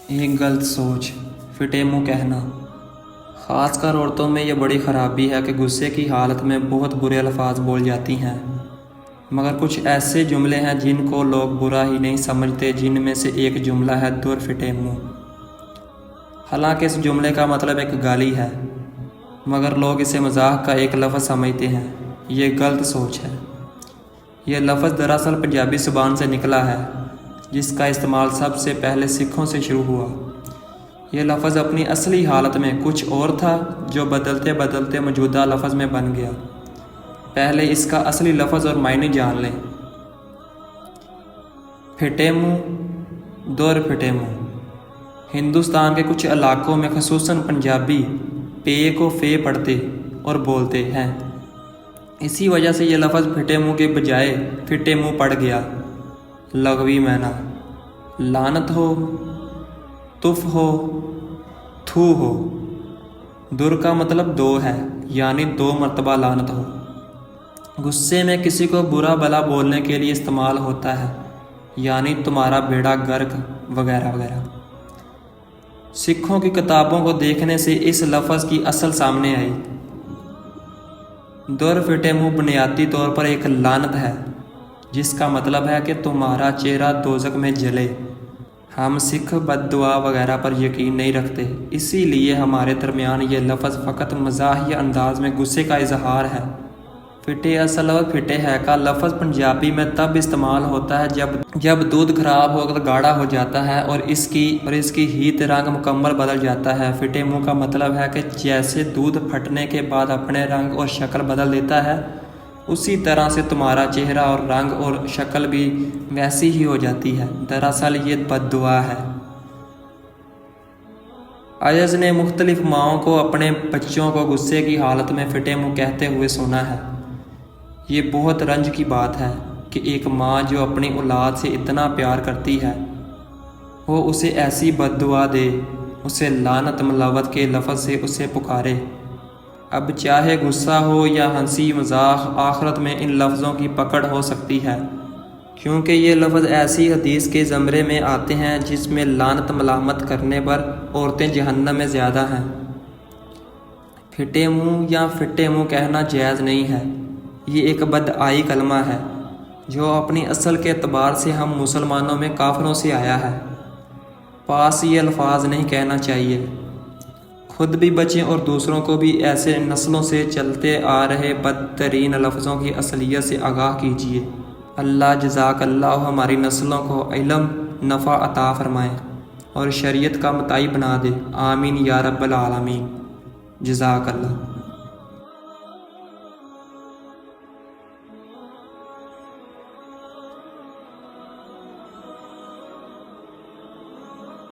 एक गलत सोच, फिटे मुंह कहना। ख़ासकर औरतों में ये बड़ी ख़राबी है कि गुस्से की हालत में बहुत बुरे अल्फाज बोल जाती हैं। मगर कुछ ऐसे जुमले हैं जिनको लोग बुरा ही नहीं समझते, जिनमें से एक जुमला है दूर फिटे मुंह। हालांकि इस जुमले का मतलब एक गाली है, मगर लोग इसे मजाक का एक लफ्ज़ समझते हैं। ये गलत सोच है। यह लफ्ज़ दरअसल पंजाबी ज़ुबान से निकला है, जिसका इस्तेमाल सबसे पहले सिखों से शुरू हुआ। यह लफ्ज़ अपनी असली हालत में कुछ और था, जो बदलते बदलते मौजूदा लफ्ज़ में बन गया। पहले इसका असली लफ्ज़ और मायने जान लें। फिटे मुँह, दौर फिटे मुँह। हिंदुस्तान के कुछ इलाकों में ख़ुसूसन पंजाबी पे को फे पढ़ते और बोलते हैं। इसी वजह से यह लफ्ज़ फिटे मुँह के बजाय फिटे मुँह पड़ गया। लग़वी मैना, लानत हो, तुफ हो, थू हो। दुर का मतलब दो है, यानी दो मर्तबा लानत हो। गुस्से में किसी को बुरा भला बोलने के लिए इस्तेमाल होता है, यानी तुम्हारा बेड़ा गर्क वगैरह वगैरह। सिखों की किताबों को देखने से इस लफ्ज़ की असल सामने आई। दुर फिटे मुँह बुनियादी तौर पर एक लानत है, जिसका मतलब है कि तुम्हारा चेहरा दोज़ख में जले। हम सिख बद्दुआ वगैरह पर यकीन नहीं रखते, इसीलिए हमारे दरमियान ये लफ्ज़ फ़कत मज़ाहिया अंदाज में गुस्से का इजहार है। फिटे असल और फिटे है का लफ्ज़ पंजाबी में तब इस्तेमाल होता है जब दूध खराब होकर गाढ़ा हो जाता है और इसकी हीत रंग मुकम्मल बदल जाता है। फिटे मुँह का मतलब है कि जैसे दूध फटने के बाद अपने रंग और शक्ल बदल देता है, उसी तरह से तुम्हारा चेहरा और रंग और शक्ल भी वैसी ही हो जाती है। दरअसल ये बद्दुआ है। अयज ने मुख्तलिफ माओं को अपने बच्चों को गुस्से की हालत में फिटे मुँह कहते हुए सुना है। ये बहुत रंज की बात है कि एक माँ जो अपनी औलाद से इतना प्यार करती है, वो उसे ऐसी बद्दुआ दे, उसे लानत मलावत के लफ्ज़ से उसे पुकारे। अब चाहे गुस्सा हो या हंसी मजाक, आखिरत में इन लफ्ज़ों की पकड़ हो सकती है, क्योंकि ये लफ्ज़ ऐसी हदीस के ज़मरे में आते हैं जिसमें लानत मलामत करने पर औरतें जहन्नम में ज़्यादा हैं। फिटे मुँह या फिटे मुँह कहना जायज़ नहीं है। ये एक बदआई कलमा है जो अपनी असल के एतबार से हम मुसलमानों में काफिरों से आया है। पास ये अल्फाज नहीं कहना चाहिए। खुद भी बचें और दूसरों को भी ऐसे नस्लों से चलते आ रहे बदतरीन लफ्ज़ों की असलियत से आगाह कीजिए। अल्लाह जज़ाकल्लाह हमारी नस्लों को इल्म नफ़ा अता फ़रमाए और शरीयत का मुताई बना दे। आमीन या रब्बल आलमीन। जज़ाकल्लाह।